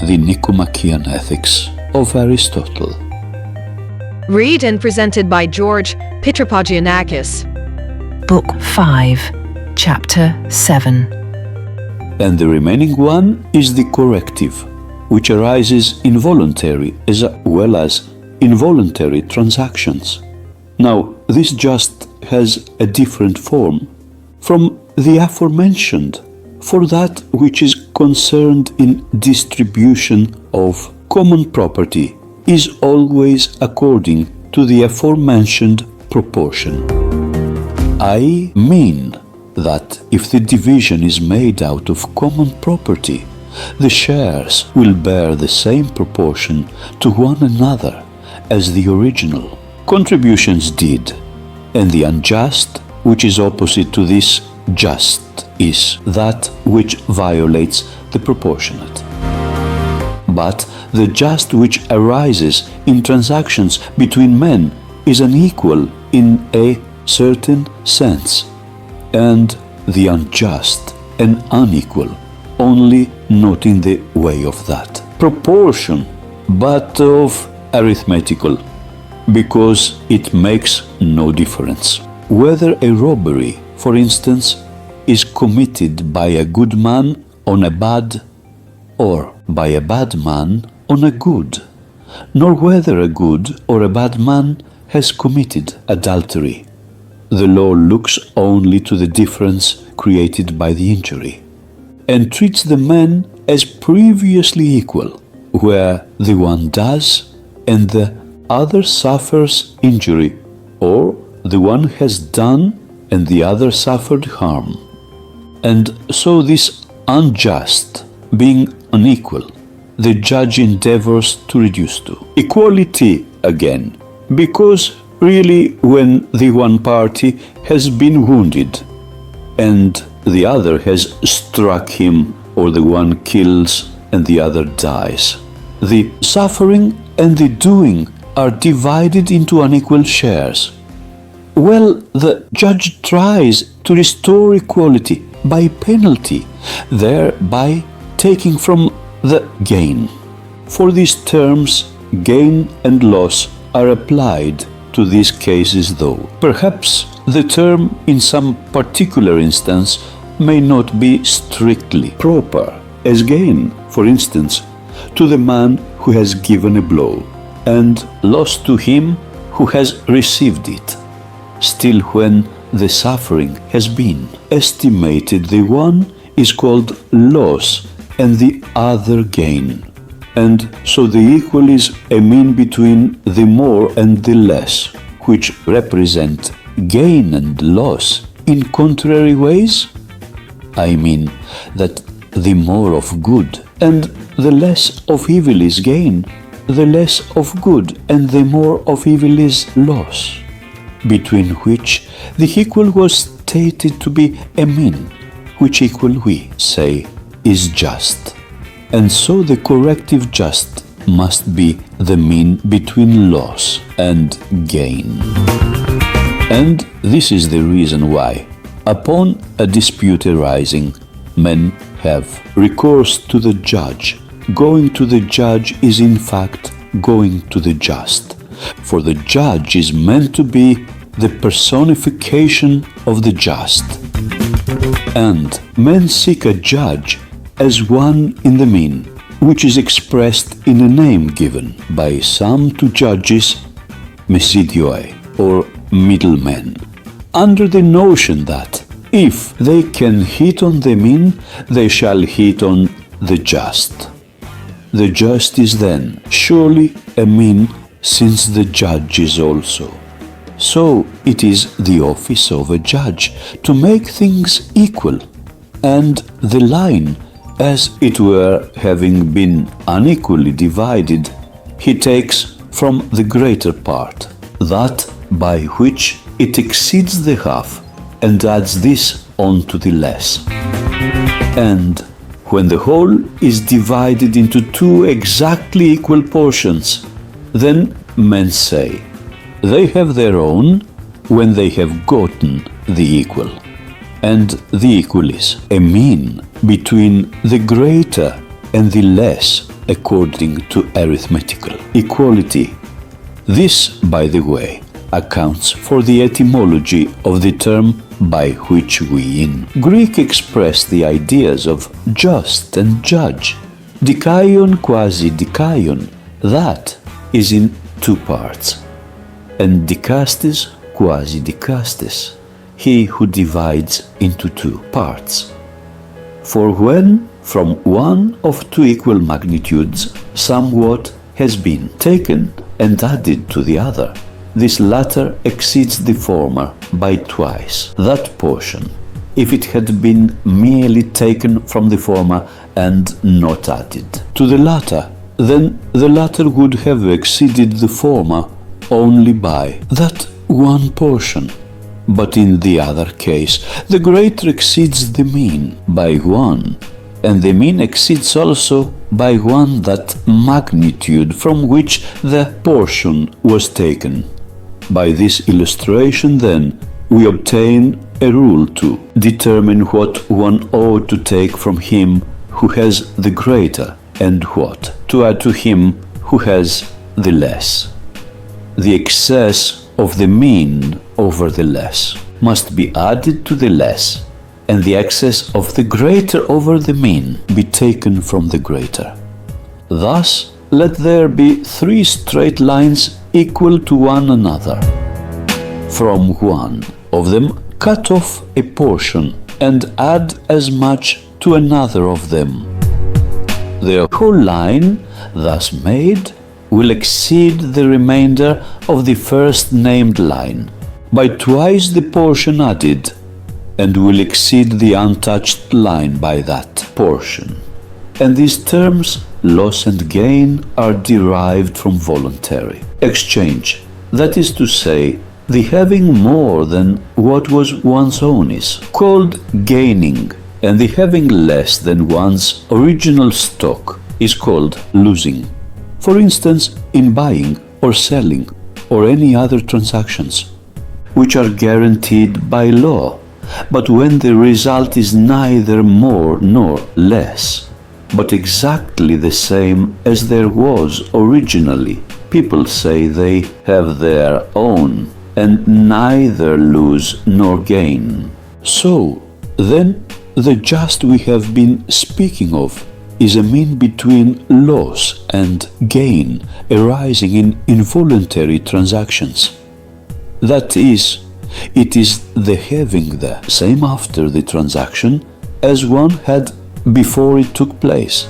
the Nicomachean ethics of Aristotle. Read and presented by George Pitropogiannakis. Book 5, Chapter 7. And the remaining one is the corrective, which arises in voluntary as well as involuntary transactions. Now, this just has a different form from the aforementioned, for that which is concerned in distribution of common property is always according to the aforementioned proportion. I mean that if the division is made out of common property, the shares will bear the same proportion to one another as the original contributions did, and the unjust, which is opposite to this just, is that which violates the proportionate. But the just which arises in transactions between men is unequal in a certain sense, and the unjust and unequal only not in the way of that proportion, but of arithmetical, because it makes no difference whether a robbery, for instance, is committed by a good man on a bad, or by a bad man on a good, nor whether a good or a bad man has committed adultery. The law looks only to the difference created by the injury, and treats the men as previously equal, where the one does and the other suffers injury, or the one has done and the other suffered harm. And so this unjust, being unequal, the judge endeavors to reduce to equality again, because really when the one party has been wounded and the other has struck him, or the one kills and the other dies, the suffering and the doing are divided into unequal shares. Well, the judge tries to restore equality by penalty, thereby taking from the gain. For these terms, gain and loss are applied to these cases, though perhaps the term in some particular instance may not be strictly proper, as gain, for instance, to the man who has given a blow, and loss to him who has received it. Still, when the suffering has been estimated, the one is called loss and the other gain. And so the equal is a mean between the more and the less, which represent gain and loss in contrary ways. I mean that the more of good and the less of evil is gain, the less of good and the more of evil is loss, between which the equal was stated to be a mean, which equal we say is just. And so the corrective just must be the mean between loss and gain. And this is the reason why, upon a dispute arising, men have recourse to the judge. Going to the judge is in fact going to the just, for the judge is meant to be the personification of the just. And men seek a judge as one in the mean, which is expressed in a name given by some to judges, mesidioi, or middlemen, under the notion that if they can hit on the mean, they shall hit on the just. The just is then surely a mean, since the judge is also. So it is the office of a judge to make things equal, and the line, as it were, having been unequally divided, he takes from the greater part, that by which it exceeds the half, and adds this on to the less. And when the whole is divided into two exactly equal portions, then men say, they have their own when they have gotten the equal. And the equal is a mean between the greater and the less, according to arithmetical equality. This, by the way, accounts for the etymology of the term by which we in Greek express the ideas of just and judge. Dikaion quasi dikaion, that is in two parts, and dikastes quasi dikastes, he who divides into two parts. For when from one of two equal magnitudes somewhat has been taken and added to the other, this latter exceeds the former by twice that portion, if it had been merely taken from the former and not added to the latter. Then the latter would have exceeded the former only by that one portion. But in the other case, the greater exceeds the mean by one, and the mean exceeds also by one that magnitude from which the portion was taken. By this illustration, then, we obtain a rule to determine what one ought to take from him who has the greater, and what to add to him who has the less. The excess of the mean over the less must be added to the less, and the excess of the greater over the mean be taken from the greater. Thus, let there be three straight lines equal to one another. From one of them cut off a portion and add as much to another of them. The whole line thus made will exceed the remainder of the first named line by twice the portion added, and will exceed the untouched line by that portion. And these terms, loss and gain, are derived from voluntary exchange. That is to say, the having more than what was one's own is called gaining, and the having less than one's original stock is called losing. For instance, in buying or selling or any other transactions, which are guaranteed by law, but when the result is neither more nor less, but exactly the same as there was originally, people say they have their own and neither lose nor gain. So, then, the just we have been speaking of is a mean between loss and gain arising in involuntary transactions. That is, it is the having the same after the transaction as one had before it took place.